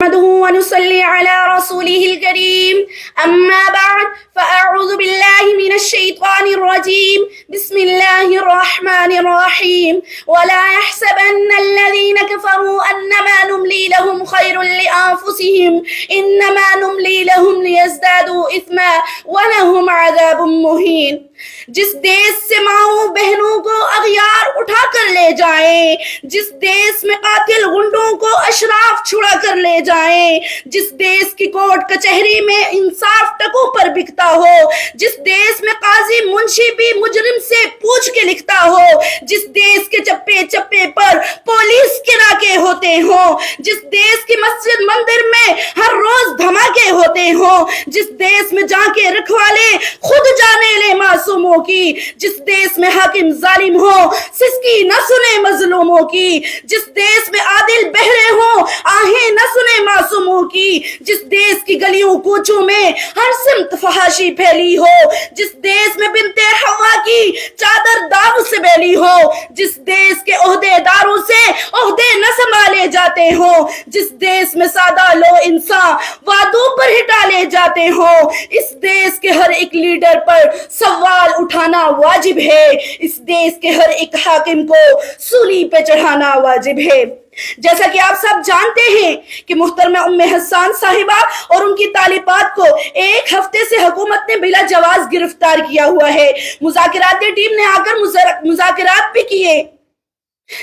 نحمده ونصلي على رسوله الكريم أما بعد فأعوذ بالله من الشيطان الرجيم بسم الله الرحمن الرحيم ولا يحسبن الذين كفروا أنما نملي لهم خير لأنفسهم إنما نملي لهم ليزدادوا إثما ولهم عذاب مهين. جس دیس سے ماؤں بہنوں کو اغیار اٹھا کر لے جائیں، جس دیس میں قاتل غنڈوں کو اشراف چھڑا کر لے جائیں، جس دیس کی کورٹ کچہری میں انصاف ٹکوں پر بکتا ہو، جس دیس میں قاضی منشی بھی مجرم سے پوچھ کے لکھتا ہو، جس دیس کے چپے چپے پر پولیس کے ناکے ہوتے ہوں، جس دیس کی مسجد مندر میں ہر روز دھماکے ہوتے ہوں، جس دیس میں جا کے رکھوالے خود جانے لے معصوموں کی، جس دیس میں حاکم ظالم ہو سسکی نہ سنے مظلوموں کی، جس دیس میں عادل بہرے ہوں آہیں نہ سنے معصوموں کی، جس دیس کی گلیوں کوچوں میں ہر سمت فحاشی پھیلی ہو، جس دیس میں بنت حوا کی چادر داغ سے بیلی ہو، جس دیس کے عہدے داروں سے عہدے نہ سنبھالے جاتے ہوں، جس دیس میں سادہ لو انسان وعدوں پر ہی ڈالے جاتے ہوں، اس دیس کے ہر ایک لیڈر پر سوال اٹھانا واجب ہے، اس دیس کے ہر ایک حاکم کو سولی پہ چڑھانا واجب ہے. جیسا کہ آپ سب جانتے ہیں کہ محترمہ ام حسان صاحبہ اور ان کی طالبات کو ایک ہفتے سے حکومت نے بلا جواز گرفتار کیا ہوا ہے. مذاکراتی ٹیم نے آ کر مذاکرات بھی کیے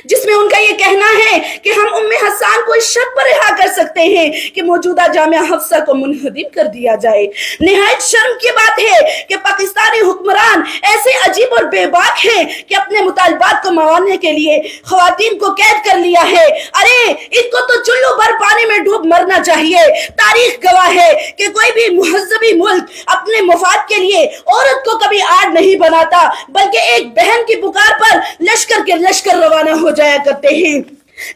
جس میں ان کا یہ کہنا ہے کہ ہم ام حسان کو اس شرط پر رہا کر سکتے ہیں کہ موجودہ جامعہ حفصہ کو منہدم کر دیا جائے. نہایت شرم کی بات ہے کہ پاکستانی حکمران ایسے عجیب اور بے باک ہیں کہ اپنے مطالبات کو ماننے کے لیے خواتین کو قید کر لیا ہے. ارے ان کو تو چلو بھر پانی میں ڈوب مرنا چاہیے. تاریخ گواہ ہے کہ کوئی بھی مہذبی ملک اپنے مفاد کے لیے عورت کو کبھی آڑ نہیں بناتا، بلکہ ایک بہن کی پکار پر لشکر کے لشکر روانہ ہو جایا کرتے ہیں.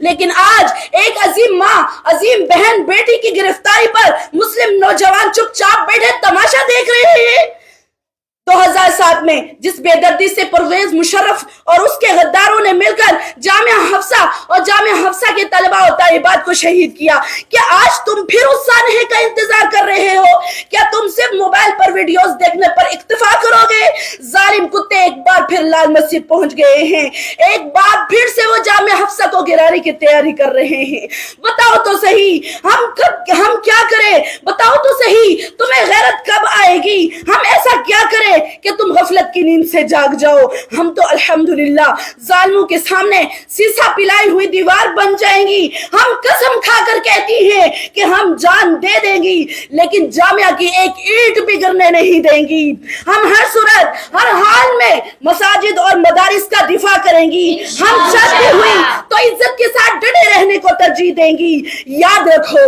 لیکن آج ایک عظیم ماں، عظیم بہن بیٹی کی گرفتاری پر مسلم نوجوان چپ چاپ بیٹھے تماشا دیکھ رہے ہیں. 2007 میں جس بے دردی سے پرویز مشرف اور اس کے غداروں نے مل کر جامعہ حفصہ اور جامعہ حفصہ کے طلباء اور طالبات کو شہید کیا، کیا آج تم پھر اس سانحے کا انتظار کر رہے ہو؟ کیا تم صرف موبائل پر ویڈیوز دیکھنے پر اکتفا کرو گے؟ ظالم کتے ایک بار پھر لال مسجد پہنچ گئے ہیں، ایک بار پھر سے وہ جامعہ حفصہ کو گرانے کی تیاری کر رہے ہیں. بتاؤ تو صحیح ہم کیا کریں؟ بتاؤ تو صحیح تمہیں غیرت کب آئے گی؟ ہم ایسا کیا کریں کہ تم غفلت کی نیند سے جاگ جاؤ؟ ہم تو الحمدللہ ظالموں کے سامنے سیسا پلائی ہوئی دیوار بن جائیں گی. ہم قسم کھا کر کہتی ہیں کہ ہم جان دے دیں گی لیکن جامعہ کی ایک اینٹ بھی گرنے نہیں دیں گی. ہم ہر صورت ہر حال میں مساجد اور مدارس کا دفاع کریں گی. ہم چاہتے ہوئی تو عزت کے ساتھ ڈٹے رہنے کو ترجیح دیں گی. یاد رکھو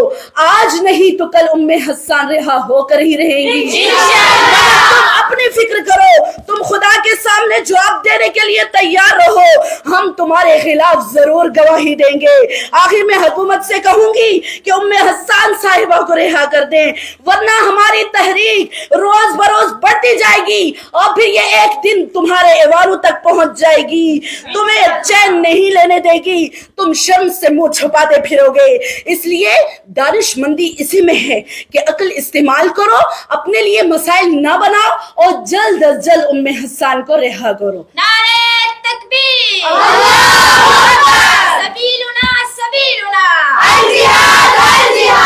آج نہیں تو کل ام حسان رہا ہو کر ہی رہیں گی. تم اپنی فکر کرو، تم خدا کے سامنے جواب دینے کے لیے تیار رہو. ہم تمہارے خلاف ضرور گواہی دیں گے. آخر میں حکومت سے کہوں گی کہ ام حسان صاحبہ کو رہا کر دیں، ورنہ ہماری تحریک روز بروز بڑھتی جائے گی اور پھر یہ ایک دن تمہارے ایوانوں تک پہنچ جائے گی. تمہیں چین نہیں لینے دے گی، تم شرم سے منہ چھپاتے پھرو گے. اس لیے دانش مندی اسی میں ہے کہ عقل استعمال کرو، اپنے لیے مسائل نہ بناؤ اور جلد از جلد ام حسان کو رہا کرو. نعرہ تکبیر، اللہ اکبر، سبیلنا سبیلنا، الجہاد الجہاد.